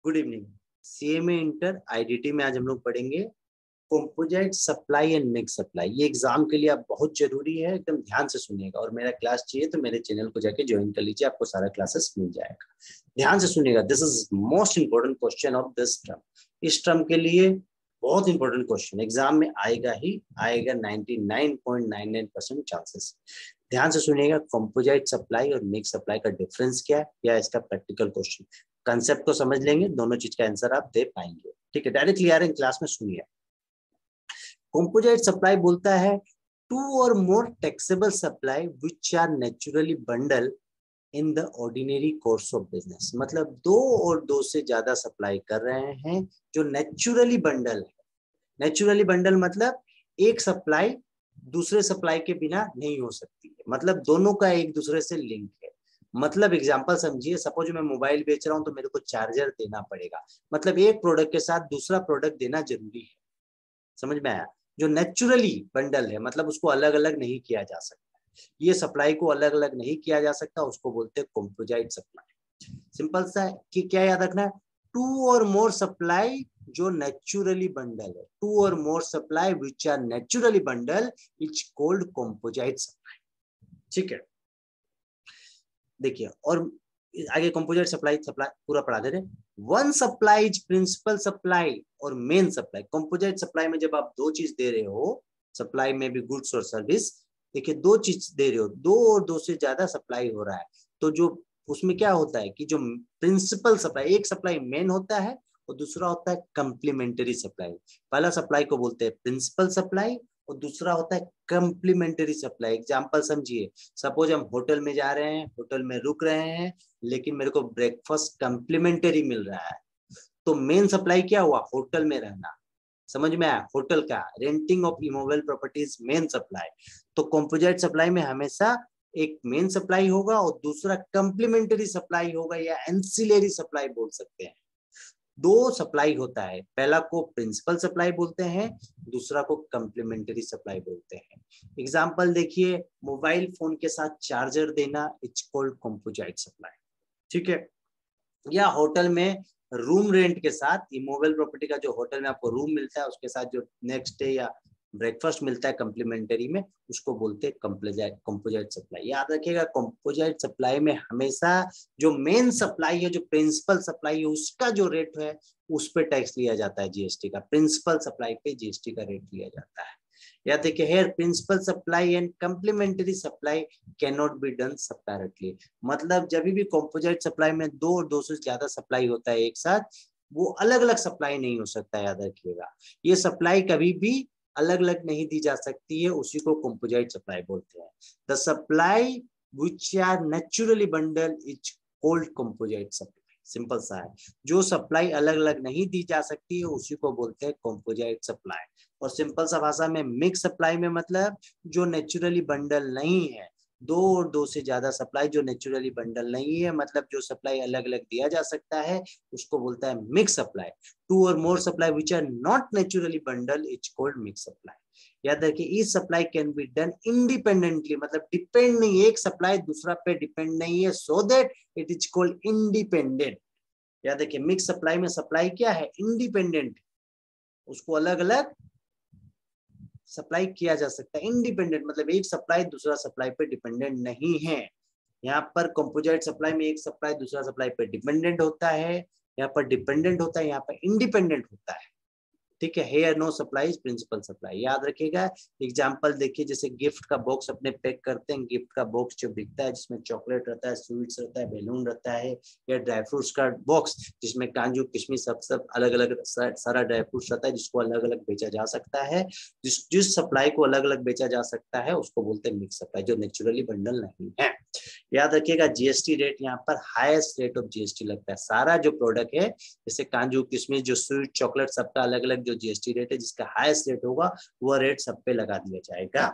Good evening. CMA inter IDT में आज हम लोग पढ़ेंगे composite supply and mix supply. ये एग्जाम के लिए आप बहुत जरूरी है, एकदम ध्यान से सुनिएगा। और मेरा क्लास चाहिए तो मेरे चैनल को जाके ज्वाइन कर लीजिए, आपको सारा क्लासेस मिल जाएगा। ध्यान से सुनिएगा, this is most important question of this term. इस टर्म के लिए बहुत इंपॉर्टेंट क्वेश्चन एग्जाम में आएगा ही आएगा, 99.99% चांसेस। ध्यान से सुनिएगा, कंपोजिट सप्लाई और मिक्स सप्लाई का डिफरेंस क्या है, या इसका प्रैक्टिकल क्वेश्चन। कंसेप्ट को समझ लेंगे, दोनों चीज का आंसर आप दे पाएंगे। ठीक है, डायरेक्टली आ रहे हैं क्लास में, सुनिए। कंपोजिट सप्लाई बोलता है two or more taxable supply which are naturally bundle in the ordinary course of business. मतलब दो और दो से ज्यादा सप्लाई कर रहे हैं जो नेचुरली बंडल है। नेचुरली बंडल मतलब एक सप्लाई दूसरे सप्लाई के बिना नहीं हो सकती है, मतलब दोनों का एक दूसरे से लिंक है। मतलब एग्जांपल समझिए, सपोज मैं मोबाइल बेच रहा हूं तो मेरे को चार्जर देना पड़ेगा, मतलब एक प्रोडक्ट के साथ दूसरा प्रोडक्ट देना जरूरी है। समझ में आया? जो नेचुरली बंडल है मतलब उसको अलग अलग नहीं किया जा सकता, ये सप्लाई को अलग अलग नहीं किया जा सकता, उसको बोलते हैं कंपोजिट सप्लाई। सिंपल सा है कि क्या याद रखना है, टू और मोर सप्लाई जो नेचुरली बंडल है, two or more supply which are naturally bundle it's called composite supply. ठीक है, देखिए और आगे कंपोजिट सप्लाई पूरा पढ़ा दे रहे। One supply is principal supply और मेन सप्लाई। कंपोजिट सप्लाई में जब आप दो चीज दे रहे हो, सप्लाई में भी गुड्स और सर्विस, देखिए दो चीज दे रहे हो, दो और दो से ज्यादा सप्लाई हो रहा है, तो जो उसमें क्या होता है कि जो प्रिंसिपल सप्लाई, एक सप्लाई मेन होता है और दूसरा होता है कंप्लीमेंट्री सप्लाई। पहला सप्लाई को बोलते हैं प्रिंसिपल सप्लाई और दूसरा होता है कंप्लीमेंट्री सप्लाई। एग्जांपल समझिए, सपोज हम होटल में जा रहे हैं, होटल में रुक रहे हैं, लेकिन मेरे को ब्रेकफास्ट कंप्लीमेंट्री मिल रहा है, तो मेन सप्लाई क्या हुआ? होटल में रहना। समझ में आया? होटल का renting of immovable properties main supply. तो कंपोजिट सप्लाई में हमेशा एक मेन सप्लाई होगा और दूसरा कंप्लीमेंट्री सप्लाई होगा, या एंसिलरी सप्लाई बोल सकते हैं। दो सप्लाई होता है, पहला को प्रिंसिपल सप्लाई बोलते हैं, दूसरा को कंप्लीमेंट्री सप्लाई बोलते हैं। एग्जांपल देखिए, मोबाइल फोन के साथ चार्जर देना इट्स कॉल्ड कंपोजिट सप्लाई। ठीक है, या होटल में रूम रेंट के साथ इमोबल प्रॉपर्टी का जो होटल में आपको रूम मिलता है उसके साथ जो नेक्स्ट डे या ब्रेकफास्ट मिलता है कंप्लीमेंट्री में, उसको बोलते हैं कंपोजिट सप्लाई। याद रखिएगा, कंपोजिट सप्लाई में हमेशा जो मेन सप्लाई है, जो प्रिंसिपल सप्लाई है, उसका जो रेट है उस पर टैक्स लिया जाता है, जीएसटी का। प्रिंसिपल सप्लाई पे जीएसटी का रेट लिया जाता है। या देखिए, here principal supply and complementary supply can not be done separately. मतलब जब भी कंपोजिट सप्लाई में दो और दो से ज्यादा सप्लाई होता है एक साथ, वो अलग अलग सप्लाई नहीं हो सकता। याद रखिएगा, ये सप्लाई कभी भी अलग अलग नहीं दी जा सकती है, उसी को कंपोजिट सप्लाई बोलते हैं। The supply which are naturally bundle is called composite supply. Simple सा है, जो सप्लाई अलग अलग नहीं दी जा सकती है उसी को बोलते हैं कंपोजिट सप्लाई। और सिंपल सा भाषा में मिक्स सप्लाई में मतलब जो नेचुरली बंडल नहीं है, दो और दो से ज्यादा सप्लाई जो नेचुरली बंडल नहीं है, मतलब जो सप्लाई अलग अलग दिया जा सकता है, उसको बोलता है mix supply. Two or more supply which are not naturally bundle is called mix supply. याद रखिए, each supply can be done independently, मतलब डिपेंड नहीं, एक सप्लाई दूसरा पे डिपेंड नहीं है, so that it is called independent. याद रखिए, मिक्स सप्लाई में सप्लाई क्या है? इंडिपेंडेंट, उसको अलग अलग सप्लाई किया जा सकता है। इंडिपेंडेंट मतलब एक सप्लाई दूसरा सप्लाई पे डिपेंडेंट नहीं है। यहाँ पर कंपोजिट सप्लाई में एक सप्लाई दूसरा सप्लाई पे डिपेंडेंट होता है, यहाँ पर डिपेंडेंट होता है, यहाँ पर इंडिपेंडेंट होता है। ठीक है, here no supply is principal supply. याद रखिएगा, एग्जांपल देखिए, जैसे गिफ्ट का बॉक्स अपने पैक करते हैं, गिफ्ट का बॉक्स जो बिकता है जिसमें चॉकलेट रहता है, स्वीट्स रहता है, बैलून रहता है, या ड्राई फ्रूट्स का बॉक्स जिसमें काजू किशमिश सब अलग अलग सारा ड्राई फ्रूट्स रहता है, जिसको अलग अलग बेचा जा सकता है। जिस सप्लाई को अलग अलग बेचा जा सकता है उसको बोलते हैं मिक्स सप्लाई, जो नेचुरली बंडल नहीं है। याद रखिएगा, जीएसटी रेट यहाँ पर हाईएस्ट रेट ऑफ जीएसटी लगता है। सारा जो प्रोडक्ट है, जैसे काजू किशमिश जो स्वीट चॉकलेट, सबका अलग अलग जो जीएसटी रेट है, जिसका हाईएस्ट रेट होगा वह रेट सब पे लगा दिया जाएगा।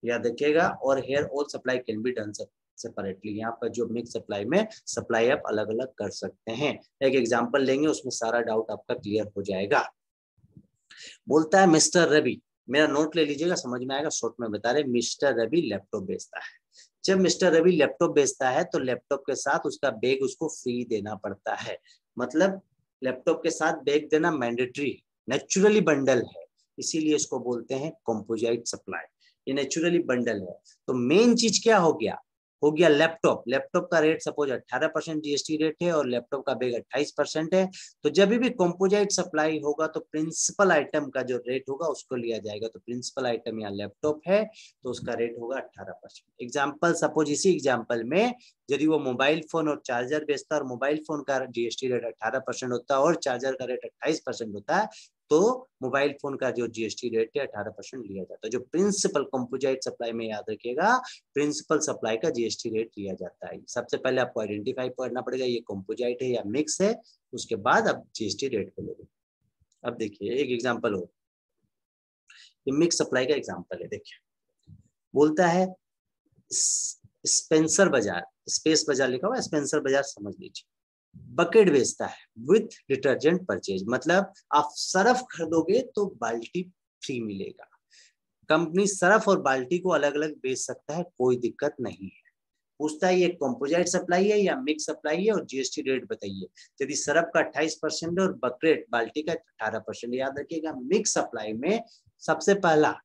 याद रखिएगा, और here all supply can be done separately. यहाँ पर जो मिक्स सप्लाई में सप्लाई आप अलग अलग कर सकते हैं। एक एग्जांपल लेंगे, उसमें सारा डाउट आपका क्लियर हो जाएगा। बोलता है मिस्टर रवि, मेरा नोट ले लीजिएगा, समझ में आएगा, शॉर्ट में बता रहे। मिस्टर रवि लैपटॉप बेचता है। जब मिस्टर रवि लैपटॉप बेचता है तो लैपटॉप के साथ उसका बैग उसको फ्री देना पड़ता है। मतलब लैपटॉप के साथ बैग देना मैंडेटरी, नेचुरली बंडल है, इसीलिए इसको बोलते हैं कंपोजिट सप्लाई। ये नेचुरली बंडल है। तो मेन चीज क्या हो गया लैपटॉप। लैपटॉप का रेट सपोज 18% जीएसटी रेट है और लैपटॉप का बैग 28% है। तो जब भी कंपोजिट सप्लाई होगा तो प्रिंसिपल आइटम का जो रेट होगा उसको लिया जाएगा। तो प्रिंसिपल आइटम यहाँ लैपटॉप है तो उसका रेट होगा 18%। एग्जाम्पल सपोज इसी एग्जाम्पल में यदि वो मोबाइल फोन और चार्जर बेचता है और मोबाइल फोन का जीएसटी रेट 18% होता है और चार्जर का रेट 28% होता है, तो मोबाइल फोन का जो जीएसटी रेट है 18% लिया जाता है। जो प्रिंसिपल कंपोजिट सप्लाई में याद रखिएगा, प्रिंसिपल सप्लाई का जीएसटी रेट लिया जाता है। सबसे पहले आपको आइडेंटिफाई करना पड़ेगा ये कंपोजिट है या मिक्स है, उसके बाद आप जीएसटी रेट को लोगे। अब देखिए एक एग्जांपल हो, ये मिक्स सप्लाई का एग्जांपल है। देखिए बोलता है स्पेंसर बाजार, स्पेस बाजार लिखा हुआ है, स्पेंसर बाजार समझ लीजिए, बकेट बेचता है विथ डिटर्जेंट परचेज, मतलब आप सर्फ खरीदोगे तो बाल्टी फ्री मिलेगा। कंपनी सर्फ और बाल्टी को अलग अलग बेच सकता है, कोई दिक्कत नहीं है। पूछता है ये कंपोजिट सप्लाई है या मिक्स सप्लाई है और जीएसटी रेट बताइए। यदि सर्फ का 28% है और बकेट बाल्टी का 18%, याद रखिएगा मिक्स सप्लाई में सबसे पहला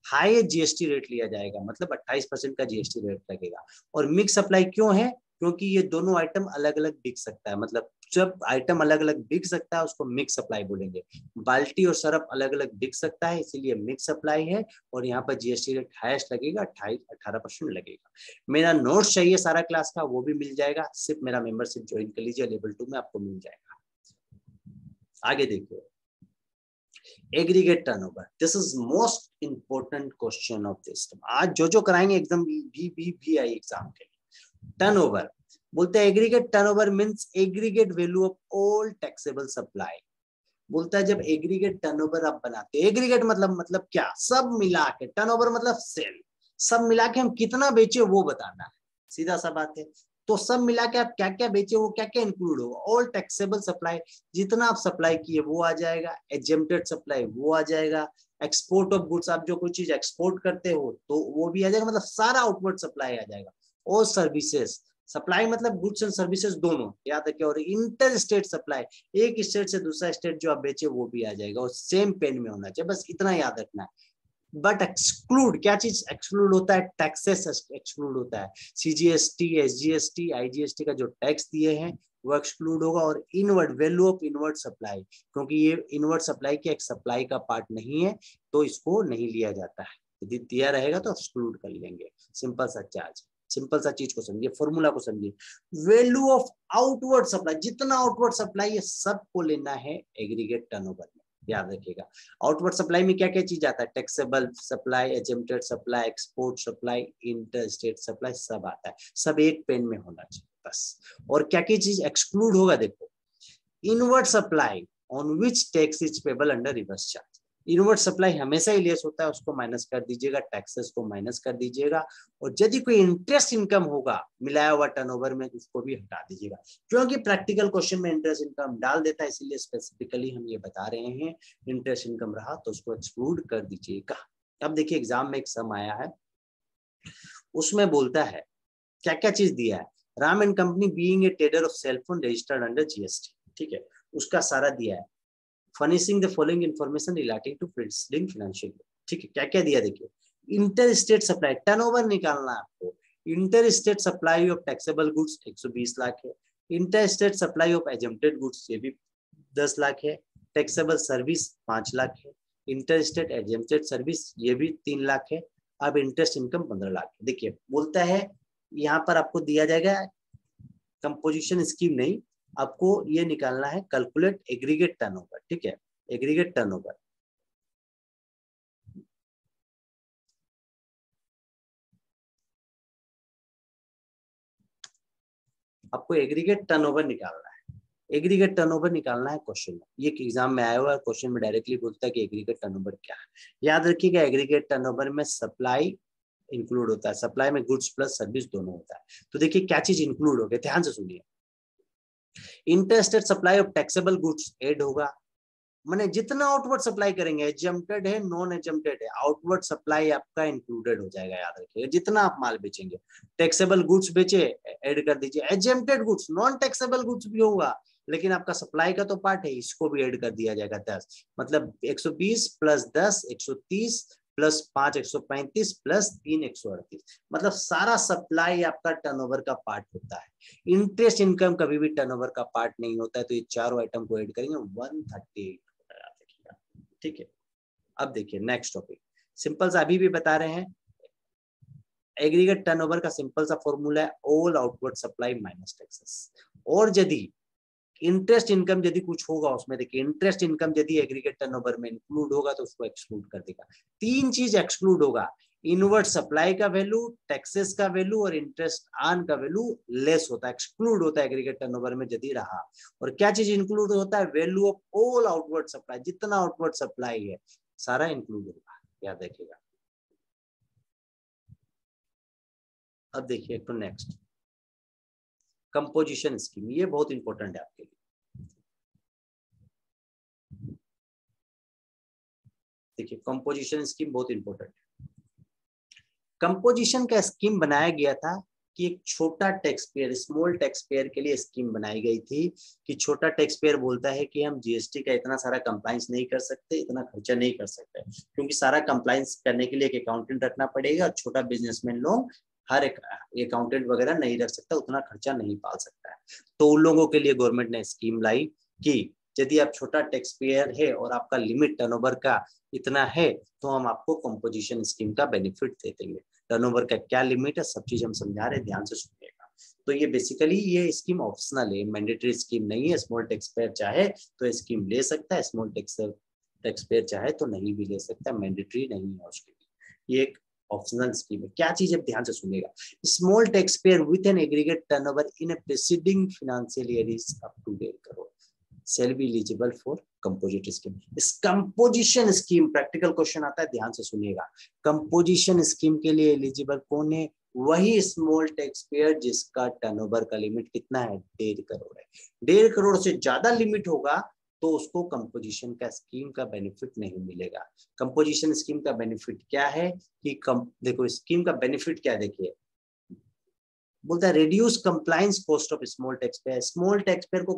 हाई जीएसटी रेट लिया जाएगा, मतलब 28% का जीएसटी रेट लगेगा। और मिक्स सप्लाई क्यों है? क्योंकि ये दोनों आइटम अलग अलग बिक सकता है, मतलब जब आइटम अलग अलग बिक सकता है उसको मिक्स सप्लाई बोलेंगे। बाल्टी और सरफ अलग अलग बिक सकता है इसीलिए मिक्स सप्लाई है। और यहाँ पर जीएसटी रेट हाईएस्ट लगेगा, 18% लगेगा। मेरा नोट्स चाहिए सारा क्लास का, वो भी मिल जाएगा, सिर्फ मेरा मेंबरशिप ज्वाइन कर लीजिए, लेवल 2 में आपको मिल जाएगा। आगे देखिए aggregate turnover, this is most important question of this. आज जो कराएंगे एकदम भी आई एग्जाम के लिए। टर्नओवर बोलते हैं aggregate turnover means aggregate value of all taxable supply. बोलता है जब एग्रीगेट टर्नओवर आप बनाते हैं, एग्रीगेट मतलब क्या, सब मिला के, टर्नओवर मतलब सेल, सब मिला के हम कितना बेचे वो बताना है, सीधा सा बात है। तो सब मिला के आप क्या क्या बेचे वो क्या क्या इंक्लूड होगा, ऑल टैक्सेबल सप्लाई, जितना आप सप्लाई किए वो आ जाएगा, एग्जेम्प्टेड सप्लाई वो आ जाएगा, एक्सपोर्ट ऑफ गुड्स, आप जो कोई चीज एक्सपोर्ट करते हो तो वो भी आ जाएगा, मतलब सारा आउटवर्ड सप्लाई आ जाएगा। और सर्विसेज, सप्लाई मतलब गुड्स एंड सर्विसेज दोनों याद रखिए। और इंटर स्टेट सप्लाई, एक स्टेट से दूसरा स्टेट जो आप बेचे वो भी आ जाएगा, और सेम पेन में होना चाहिए, बस इतना याद रखना है। बट एक्सक्लूड, क्या चीज एक्सक्लूड होता है? टैक्सेस एक्सक्लूड होता है। सीजीएसटी, एसजीएसटी, आईजीएसटी का जो टैक्स दिए हैं वो एक्सक्लूड होगा। और inward value of inward supply, क्योंकि ये इनवर्ड सप्लाई की एक सप्लाई का पार्ट नहीं है तो इसको नहीं लिया जाता है, यदि दिया रहेगा तो एक्सक्लूड कर लेंगे। सिंपल सा चार्ज, सिंपल सा चीज को समझिए, फॉर्मूला को समझिए। वैल्यू ऑफ आउटवर्ड सप्लाई, जितना आउटवर्ड सप्लाई है सबको लेना है एग्रीगेट टर्नओवर में, याद रखिएगा। आउटवर्ड सप्लाई में क्या क्या चीज आता है? Taxable supply, exempted supply, export supply, inter state supply, सब आता है, सब एक पेन में होना चाहिए बस। और क्या क्या चीज एक्सक्लूड होगा? देखो, inward supply on which tax is payable under reverse charge. Inward supply हमेशा ही लेस होता है, उसको माइनस कर दीजिएगा, टैक्सेस को माइनस कर दीजिएगा। और यदि कोई इंटरेस्ट इनकम होगा मिलाया हुआ टर्नओवर में तो उसको भी हटा दीजिएगा, क्योंकि प्रैक्टिकल क्वेश्चन में इंटरेस्ट इनकम डाल देता है, इसीलिए स्पेसिफिकली हम ये बता रहे हैं। इंटरेस्ट इनकम रहा तो उसको एक्सक्लूड कर दीजिएगा। अब देखिए एग्जाम में एक सम आया है, उसमें बोलता है क्या क्या चीज दिया है। Ram and company being a trader of cell phone registered under GST, ठीक है, उसका सारा दिया है। Furnishing the following information relating to principal financial, ठीक है, क्या क्या दिया देखिए। इंटर स्टेट सप्लाई, टर्नओवर निकालना है आपको। Inter state supply of taxable goods 120 lakh है। Inter state supply of exempted goods ये भी 10 लाख है। टैक्सेबल सर्विस 5 लाख है। इंटर स्टेट एग्जेम्प्टेड सर्विस ये भी 3 लाख है। अब इंटरेस्ट इनकम 15 लाख है। देखिए बोलता है यहाँ पर आपको दिया जाएगा कंपोजिशन स्कीम नहीं, आपको ये निकालना है कैलकुलेट एग्रीगेट टर्नओवर, ठीक है, एग्रीगेट टर्नओवर। आपको एग्रीगेट टर्नओवर निकालना है, एग्रीगेट टर्नओवर निकालना है क्वेश्चन में। ये एग्जाम में आया हुआ है, क्वेश्चन में डायरेक्टली बोलता है कि एग्रीगेट टर्नओवर क्या है। याद रखिएगा एग्रीगेट टर्नओवर में सप्लाई इंक्लूड होता है, सप्लाई में गुड्स प्लस सर्विस दोनों होता है। तो देखिए क्या चीज इंक्लूड हो गया, ध्यान से सुनिए। Interstate supply of taxable goods add होगा, माने जितना आउटवर्ड सप्लाई करेंगे, एग्जेम्प्टेड है नॉन एग्जेम्प्टेड है, आउटवर्ड सप्लाई आपका इंक्लूडेड हो जाएगा, याद रखिएगा। जितना आप माल बेचेंगे, टैक्सेबल गुड्स बेचे ऐड कर दीजिए, exempted goods, non taxable goods भी होगा, लेकिन आपका सप्लाई का तो पार्ट है, इसको भी ऐड कर दिया जाएगा 10, मतलब 120 प्लस 10 130 प्लस 5 135 प्लस 3 138, मतलब सारा सप्लाई आपका टर्नओवर का पार्ट होता है। इंटरेस्ट इनकम कभी भी टर्नओवर का पार्ट नहीं होता है, तो ये चारों आइटम को ऐड करेंगे 138 याद रखिएगा, ठीक है। अब देखिए नेक्स्ट टॉपिक, सिंपल सा अभी भी बता रहे हैं, एग्रीगेट टर्नओवर का सिंपल सा फॉर्मूला है all outward supply minus taxes. और यदि इंटरेस्ट इनकम यदि कुछ होगा उसमें, देखिए इंटरेस्ट इनकम यदि एग्रीगेट टर्नओवर में इंक्लूड होगा तो उसको एक्सक्लूड कर देगा। तीन चीज एक्सक्लूड होगा, इनवर्ड सप्लाई का वैल्यू, टैक्सेस का वैल्यू और इंटरेस्ट आन का वैल्यू लेस होता है, एक्सक्लूड होता है एग्रीगेट टर्नओवर में यदि रहा। और क्या चीज इंक्लूड होता है, value of all outward supply, जितना आउटवर्ड सप्लाई है सारा इंक्लूड होगा, याद रखिएगा। अब देखिए तो नेक्स्ट कंपोजिशन स्कीम, ये बहुत इंपॉर्टेंट है आपके लिए। देखिए कंपोजिशन स्कीम बहुत इंपॉर्टेंट है। कंपोजिशन का स्कीम बनाया गया था कि एक छोटा tax payer, small tax payer के लिए स्कीम बनाई गई थी कि छोटा टैक्स पेयर बोलता है कि हम जीएसटी का इतना सारा कंप्लायंस नहीं कर सकते, इतना खर्चा नहीं कर सकते, क्योंकि सारा कंप्लायंस करने के लिए एक अकाउंटेंट रखना पड़ेगा और छोटा बिजनेसमैन लोग हर एक अकाउंटेंट वगैरह नहीं रख सकता, उतना खर्चा नहीं पाल सकता है। तो उन लोगों के लिए गवर्नमेंट ने स्कीम लाई कि यदि आप छोटा टैक्स पेयर है और आपका लिमिट टर्नओवर का इतना है तो हम आपको कंपोजिशन स्कीम का बेनिफिट दे देंगे। टर्नओवर का क्या लिमिट है सब चीज हम समझा रहे हैं, ध्यान से सुनिएगा। तो ये बेसिकली ये स्कीम ऑप्शनल है, मैंडेटरी स्कीम नहीं है। स्मॉल टैक्स पेयर चाहे तो स्कीम ले सकता है, स्मॉल टैक्स पेयर चाहे तो नहीं भी ले सकता, मैंडेटरी नहीं है उसके लिए, ये एक ऑप्शनल स्कीम है। क्या चीज है ध्यान से सुनिएगा, small taxpayer with an aggregate turnover in a preceding financial year is up to 1.5 crore shall be eligible for composite scheme। इस कंपोजिशन स्कीम प्रैक्टिकल क्वेश्चन आता है, ध्यान से सुनिएगा। कंपोजिशन स्कीम के लिए एलिजिबल कौन है, वही स्मॉल टैक्स पेयर जिसका टर्नओवर का लिमिट कितना है, 1.5 करोड़ है। 1.5 करोड़ से ज्यादा लिमिट होगा तो उसको कंपोजिशन का स्कीम का बेनिफिट नहीं मिलेगा। कंपोजिशन स्कीम का बेनिफिट क्या है कि देखो स्कीम का बेनिफिट क्या है, देखिए बोलता है reduce compliance cost of small tax payer. Small tax payer को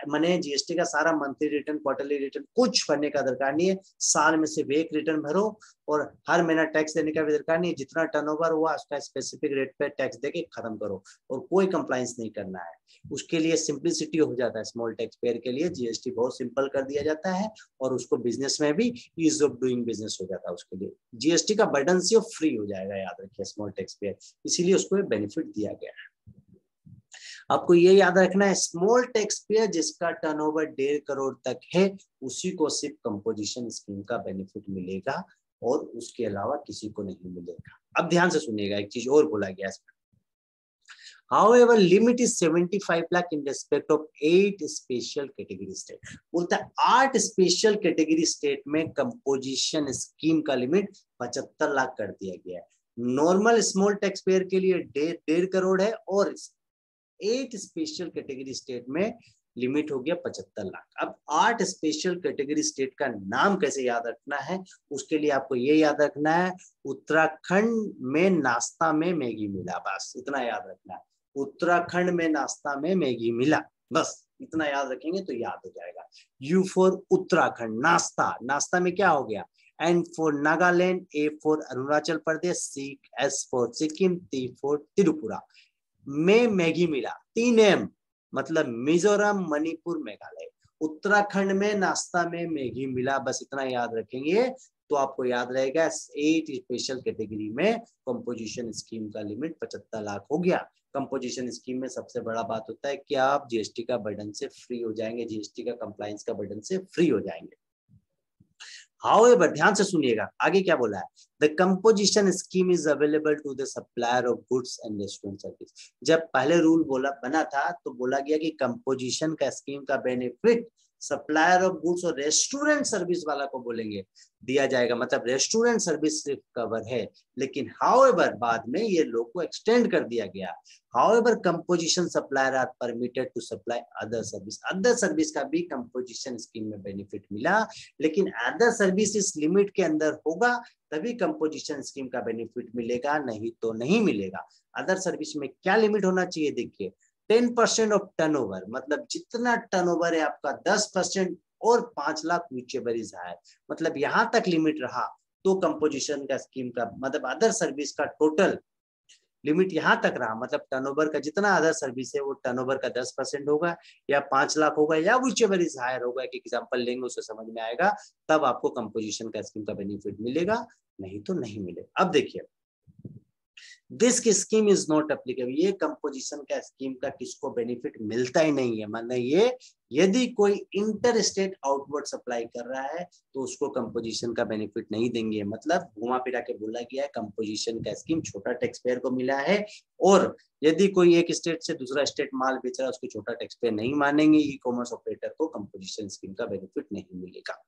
माने जीएसटी का सारा मंथली रिटर्न क्वार्टरली रिटर्न कुछ भरने का दरकार नहीं है, साल में सिर्फ एक रिटर्न भरो और हर महीना टैक्स देने का भी दरकार नहीं है, जितना टर्नओवर हुआ उसका स्पेसिफिक रेट पे टैक्स देके खत्म करो और कोई कंप्लायंस नहीं करना है। उसके लिए सिंप्लिसिटी हो जाता है, स्मॉल टैक्स पेयर के लिए जीएसटी बहुत सिंपल कर दिया जाता है और उसको बिजनेस में भी ईज ऑफ डूइंग बिजनेस हो जाता है, उसके लिए जीएसटी का बर्डन से फ्री हो जाएगा, याद रखिए स्मॉल टैक्स पेयर, इसीलिए उसको बेनिफिट दिया गया है। आपको ये याद रखना है स्मॉल टैक्स पेयर जिसका टर्नओवर 1.5 करोड़ तक है उसी को सिर्फ कंपोजिशन स्कीम का बेनिफिट मिलेगा और उसके अलावा किसी को नहीं मिलेगा। अब ध्यान से सुनिएगा, एक चीज और बोला गया इसमें, However, limit is 75 lakh in respect of 8 special category state। बोलता है 8 स्पेशल कैटेगरी स्टेट में कंपोजिशन स्कीम का लिमिट 75 लाख कर दिया गया है। नॉर्मल स्मॉल टैक्स पेयर के लिए 1.5 करोड़ है और 8 स्पेशल कैटेगरी स्टेट में लिमिट हो गया 75 लाख। अब 8 स्पेशल कैटेगरी स्टेट का नाम कैसे याद रखना है, उसके लिए आपको ये याद रखना है उत्तराखंड में नाश्ता में मैगी मिला, बस इतना याद रखना है। उत्तराखंड में नाश्ता में मैगी मिला, बस इतना याद रखेंगे तो याद हो जाएगा। यू फॉर उत्तराखंड, नाश्ता, नाश्ता में क्या हो गया, N for Nagaland, A for Arunachal Pradesh, S for Sikkim, T for Tripura में मैगी मिला। 3 M मतलब मिजोरम, मणिपुर, मेघालय। उत्तराखंड में नाश्ता में मैगी मिला, बस इतना याद रखेंगे तो आपको याद रहेगा 8 स्पेशल कैटेगरी में कंपोजिशन स्कीम का लिमिट 75 लाख हो गया। कंपोजिशन स्कीम में सबसे बड़ा बात होता है कि आप जीएसटी का बर्डन से फ्री हो जाएंगे, जीएसटी का कंप्लायंस का बर्डन से फ्री हो जाएंगे। However, ध्यान से सुनिएगा आगे क्या बोला है, the composition scheme is available to the supplier of goods and restaurant service. जब पहले रूल बना था तो बोला गया कि कंपोजिशन का स्कीम का बेनिफिट सप्लायर ऑफ गुड्स और रेस्टोरेंट सर्विस वाला को बोलेंगे दिया जाएगा, मतलब रेस्टोरेंट सर्विस सिर्फ कवर है, लेकिन हाउएवर बाद में ये लोग को एक्सटेंड कर दिया गया। However composition supplier are permitted to supply other service, other service का भी कंपोजिशन स्कीम में बेनिफिट मिला, लेकिन अदर सर्विस इस लिमिट के अंदर होगा तभी कंपोजिशन स्कीम का बेनिफिट मिलेगा, नहीं तो नहीं मिलेगा। अदर सर्विस में क्या लिमिट होना चाहिए, देखिए 10% ऑफ टर्नओवर, मतलब जितना टर्नओवर है आपका 10% और 5 लाख व्हिचएवर इज हायर, मतलब यहां तक लिमिट रहा तो कंपोजिशन का स्कीम का मतलब अदर सर्विस का टोटल लिमिट यहां तक रहा, मतलब टर्नओवर का जितना अदर सर्विस है वो टर्नओवर का 10% होगा या 5 लाख होगा या व्हिचएवर इज हायर होगा, एक एग्जांपल लेंगे उससे समझ में आएगा, तब आपको कंपोजिशन का स्कीम का बेनिफिट मिलेगा, नहीं तो नहीं मिलेगा। अब देखिए this scheme is not applicable, ये कंपोजिशन का स्कीम का किसको बेनिफिट मिलता ही नहीं है, मतलब ये यदि कोई इंटर स्टेट आउटवर्ड सप्लाई कर रहा है तो उसको कंपोजिशन का बेनिफिट नहीं देंगे, मतलब घुमा फिरा के बोला गया है कंपोजिशन का स्कीम छोटा टैक्स पेयर को मिला है, और यदि कोई एक स्टेट से दूसरा स्टेट माल बेच रहा है उसको छोटा टैक्स पेयर नहीं मानेंगे, ई कॉमर्स ऑपरेटर को कंपोजिशन स्कीम का बेनिफिट नहीं मिलेगा।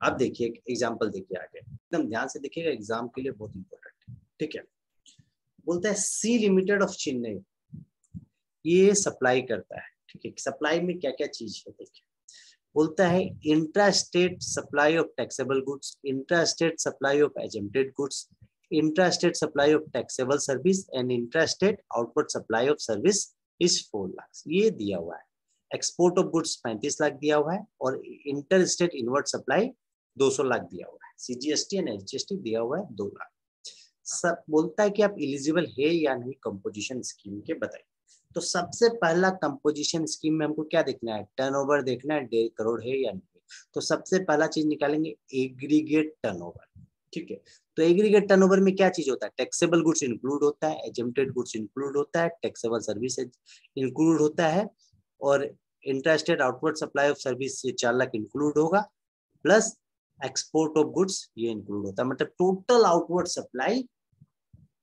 अब देखिए एग्जाम्पल देखिए आगे, एकदम ध्यान से देखिएगा, एग्जाम के लिए बहुत इंपॉर्टेंट है, ठीक है। बोलता है सी लिमिटेड ऑफ चेन्नई, ये सप्लाई करता है, ठीक है। सप्लाई में क्या क्या चीज है देखिए, बोलता है intra state supply of taxable goods, intra state supply of एजेंटेड goods, intra state supply of taxable service and intra state outward supply of service is 4 lakh, ये दिया हुआ है। एक्सपोर्ट ऑफ गुड्स 35 लाख दिया हुआ है और inter state inward supply 200 lakh दिया हुआ है, सीजीएसटी एंड एसजीएसटी दिया हुआ है 2 लाख। सब बोलता है कि आप एलिजिबल है या नहीं कंपोजिशन स्कीम के, बताइए। तो सबसे पहला कंपोजिशन स्कीम में हमको क्या देखना है, टर्नओवर देखना है 1.5 करोड़ है या नहीं, तो सबसे पहला चीज निकालेंगे एग्रीगेट टर्नओवर, ठीक है। तो एग्रीगेट टर्नओवर में क्या चीज होता है, टैक्सेबल गुड्स इंक्लूड होता है, एजेंटेड गुड्स इंक्लूड होता है, टैक्सेबल सर्विस इंक्लूड होता है, और interstate outward supply of service से 4 लाख इंक्लूड होगा, प्लस एक्सपोर्ट ऑफ गुड्स ये इंक्लूड होता है, मतलब total outward supply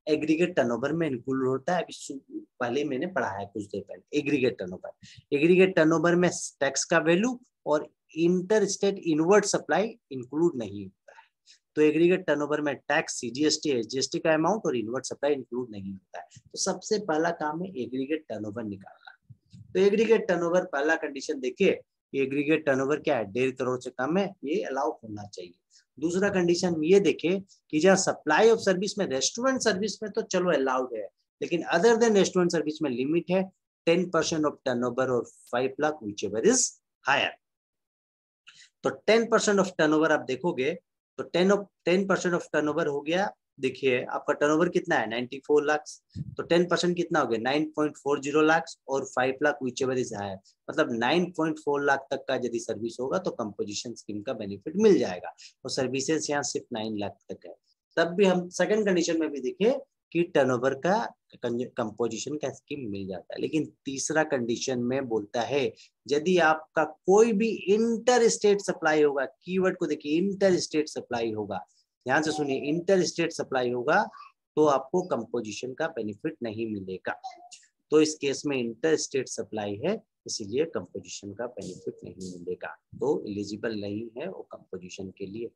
aggregate turnover में इंक्लूड होता है। अभी पहले मैंने पढ़ा है कुछ देर पहले एग्रीगेट टर्नओवर, एग्रीगेट टर्नओवर में टैक्स का वैल्यू और inter state inward supply include नहीं होता है, तो एग्रीगेट टर्नओवर में टैक्स, सीजीएसटी, एसजीएसटी का अमाउंट और इनवर्ड सप्लाई इंक्लूड नहीं होता है। तो सबसे पहला काम है एग्रीगेट टर्नओवर निकालना। तो एग्रीगेट टर्नओवर पहला कंडीशन देखिए, एग्रीगेट टर्नओवर क्या है, 1.5 करोड़ से कम है, ये अलाउ होना चाहिए। दूसरा कंडीशन ये देखे कि जहाँ सप्लाई ऑफ सर्विस में, रेस्टोरेंट सर्विस में तो चलो अलाउड है, लेकिन अदर देन रेस्टोरेंट सर्विस में लिमिट है 10% ऑफ टर्नओवर और 5 लाख व्हिचएवर इज हायर। तो 10% ऑफ टर्नओवर आप देखोगे तो 10% ऑफ टर्नओवर हो गया, देखिए आपका टर्नओवर कितना है 94 लाख, तो 10% कितना हो गया 9.40 लाख और 5 लाख व्हिचएवर इज हायर, मतलब 9.4 लाख तक का यदि सर्विस होगा तो कंपोजिशन स्कीम का बेनिफिट मिल जाएगा, और सर्विसेज यहाँ सिर्फ 9 लाख तक है। तब भी हम सेकंड कंडीशन में भी देखिए कि टर्नओवर का कंपोजिशन का स्कीम मिल जाता है। लेकिन तीसरा कंडीशन में बोलता है यदि आपका कोई भी इंटर स्टेट सप्लाई होगा, कीवर्ड को देखिए इंटर स्टेट सप्लाई होगा, ध्यान से सुनिए, इंटर स्टेट सप्लाई होगा तो आपको कंपोजिशन का बेनिफिट नहीं मिलेगा। तो इस केस में इंटर स्टेट सप्लाई है इसीलिए कंपोजिशन का बेनिफिट नहीं मिलेगा, तो एलिजिबल नहीं है वो कंपोजिशन के लिए।